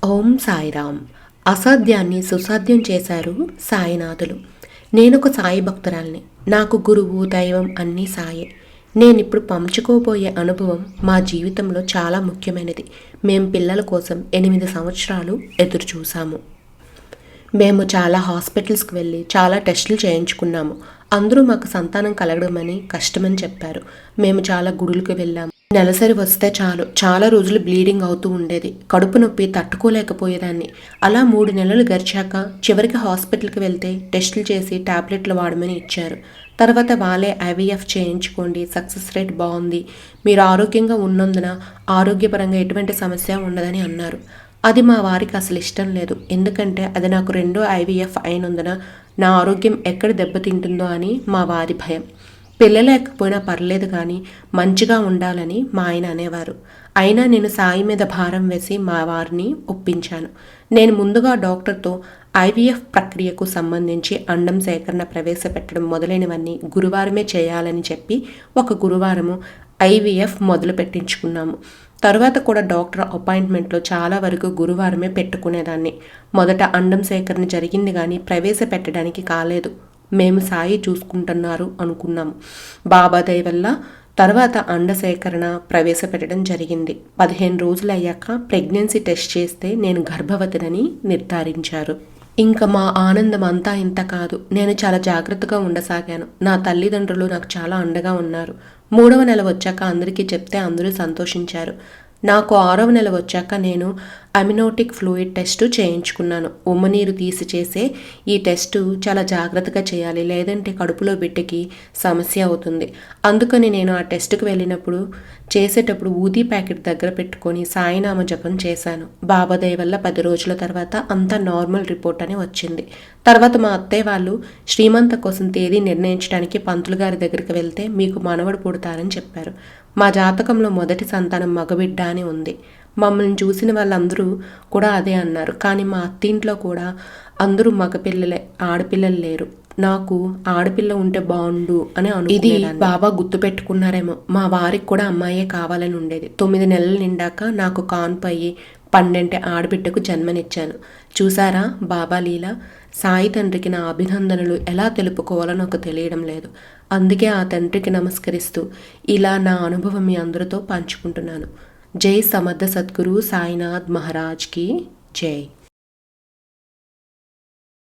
ఓం సాయిరామ్. అసాధ్యాన్ని సుసాధ్యం చేశారు సాయినాథులు. నేనొక సాయి భక్తురాల్ని. నాకు గురువు, దైవం అన్నీ సాయే. నేనిప్పుడు పంచుకోబోయే అనుభవం మా జీవితంలో చాలా ముఖ్యమైనది. మేం పిల్లల కోసం 8 సంవత్సరాలు ఎదురు చూసాము. మేము చాలా హాస్పిటల్స్కి వెళ్ళి చాలా టెస్టులు చేయించుకున్నాము. అందరూ మాకు సంతానం కలగడమని కష్టమని చెప్పారు. మేము చాలా గుడులకు వెళ్ళాము. నెలసరి వస్తే చాలు చాలా రోజులు బ్లీడింగ్ అవుతూ ఉండేది. కడుపు నొప్పి తట్టుకోలేకపోయేదాన్ని. అలా 3 నెలలు గడిచాక చివరికి హాస్పిటల్కి వెళ్తే టెస్టులు చేసి టాబ్లెట్లు వాడమని ఇచ్చారు. తర్వాత వాళ్ళే ఐవీఎఫ్ చేయించుకోండి, సక్సెస్ రేట్ బాగుంది, మీరు ఆరోగ్యంగా ఉన్నందున ఆరోగ్యపరంగా ఎటువంటి సమస్య ఉండదని అన్నారు. అది మా వారికి అసలు ఇష్టం లేదు. ఎందుకంటే అది నాకు 2వ ఐవీఎఫ్ అయినందున నా ఆరోగ్యం ఎక్కడ దెబ్బతింటుందో అని మా వారి భయం. పిల్లలేకపోయినా పర్లేదు కానీ మంచిగా ఉండాలని మా ఆయన అనేవారు. అయినా నేను సాయి మీద భారం వేసి మా వారిని ఒప్పించాను. నేను ముందుగా డాక్టర్తో ఐవీఎఫ్ ప్రక్రియకు సంబంధించి అండం సేకరణ ప్రవేశపెట్టడం మొదలైనవన్నీ గురువారమే చేయాలని చెప్పి ఒక గురువారము ఐవీఎఫ్ మొదలు పెట్టించుకున్నాము. తర్వాత కూడా డాక్టర్ అపాయింట్మెంట్లో చాలా వరకు గురువారమే పెట్టుకునేదాన్ని. మొదట అండం సేకరణ జరిగింది కానీ ప్రవేశపెట్టడానికి కాలేదు. మేము సాయి చూసుకుంటున్నారు అనుకున్నాము. బాబా దయ వల్ల తర్వాత అండ సేకరణ ప్రవేశపెట్టడం జరిగింది. 15 రోజులు అయ్యాక ప్రెగ్నెన్సీ టెస్ట్ చేస్తే నేను గర్భవతినని నిర్ధారించారు. ఇంకా మా ఆనందం అంతా ఇంత కాదు. నేను చాలా జాగ్రత్తగా ఉండసాగాను. నా తల్లిదండ్రులు నాకు చాలా అండగా ఉన్నారు. 3వ నెల వచ్చాక అందరికీ చెప్తే అందరూ సంతోషించారు. నాకు 6వ నెల వచ్చాక నేను అమినోటిక్ ఫ్లూయిడ్ టెస్టు చేయించుకున్నాను. ఉమ్మనీరు తీసి చేసే ఈ టెస్టు చాలా జాగ్రత్తగా చేయాలి, లేదంటే కడుపులో బిడ్డకి సమస్య అవుతుంది. అందుకని నేను ఆ టెస్టుకు వెళ్ళినప్పుడు చేసేటప్పుడు ఊదీ ప్యాకెట్ దగ్గర పెట్టుకొని సాయినామ జపం చేశాను. బాబా దయ వల్ల 10 రోజుల తర్వాత అంతా నార్మల్ రిపోర్ట్ అని వచ్చింది. తర్వాత మా అత్తయ్య వాళ్ళు శ్రీమంత కోసం తేదీ నిర్ణయించడానికి పంతులు గారి దగ్గరికి వెళ్తే మీకు మనవడు పుడతారని చెప్పారు. మా జాతకంలో మొదటి సంతానం మగబిడ్డ అని ఉంది. మమ్మల్ని చూసిన వాళ్ళందరూ కూడా అదే అన్నారు. కానీ మా అత్తింట్లో కూడా అందరూ మగపిల్లలే, ఆడపిల్లలు లేరు. నాకు ఆడపిల్ల ఉంటే బాగుండు అని ఇది బాబా గుర్తు పెట్టుకున్నారేమో. మా వారికి కూడా అమ్మాయే కావాలని ఉండేది. 9 నెలలు నిండాక నాకు కాన్పు అయ్యి 12 ఆడబిడ్డకు జన్మనిచ్చాను. చూసారా బాబా లీల. సాయి తండ్రికి నా అభినందనలు ఎలా తెలుపుకోవాలో నాకు తెలియడం లేదు. అందుకే ఆ తండ్రికి నమస్కరిస్తూ ఇలా నా అనుభవం మీ అందరితో పంచుకుంటున్నాను. జై సమర్థ సద్గురు సాయినాథ్ మహారాజ్కి జై.